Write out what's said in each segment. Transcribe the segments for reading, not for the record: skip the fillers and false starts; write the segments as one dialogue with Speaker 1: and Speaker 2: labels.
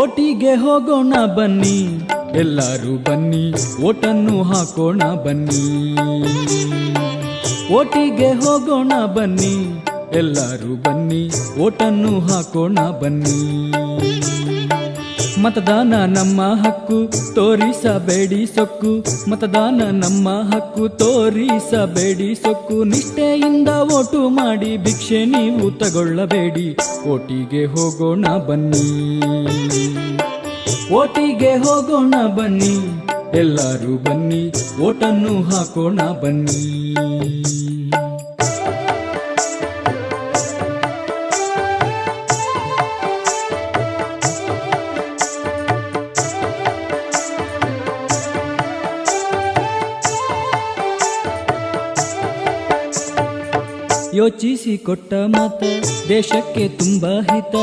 Speaker 1: ಓಟಿಗೆ ಹೋಗೋಣ ಬನ್ನಿ, ಎಲ್ಲರೂ ಬನ್ನಿ, ಓಟನ್ನು ಹಾಕೋಣ ಬನ್ನಿ. ಓಟಿಗೆ ಹೋಗೋಣ ಬನ್ನಿ, ಎಲ್ಲರೂ ಬನ್ನಿ, ಓಟನ್ನು ಹಾಕೋಣ ಬನ್ನಿ. ಮತದಾನ ನಮ್ಮ ಹಕ್ಕು, ತೋರಿಸಬೇಡಿ ಸೊಕ್ಕು. ಮತದಾನ ನಮ್ಮ ಹಕ್ಕು, ತೋರಿಸಬೇಡಿ ಸೊಕ್ಕು. ನಿಷ್ಠೆಯಿಂದ ಓಟು ಮಾಡಿ ಭಿಕ್ಷೆ ನೀವು ತಗೊಳ್ಳಬೇಡಿ. ಓಟಿಗೆ ಹೋಗೋಣ ಬನ್ನಿ, ಓಟಿಗೆ ಹೋಗೋಣ ಬನ್ನಿ, ಎಲ್ಲರೂ ಬನ್ನಿ, ಓಟನ್ನು ಹಾಕೋಣ ಬನ್ನಿ. ಯೋಚಿಸಿ ಕೊಟ್ಟ ಮತ ದೇಶಕ್ಕೆ ತುಂಬ ಹಿತ.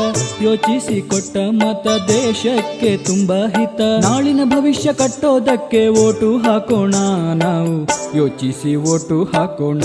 Speaker 1: ಯೋಚಿಸಿ ಕೊಟ್ಟ ಮತ ದೇಶಕ್ಕೆ ತುಂಬ ಹಿತ. ನಾಳಿನ ಭವಿಷ್ಯ ಕಟ್ಟೋದಕ್ಕೆ ಓಟು ಹಾಕೋಣ ನಾವು, ಯೋಚಿಸಿ ಓಟು ಹಾಕೋಣ.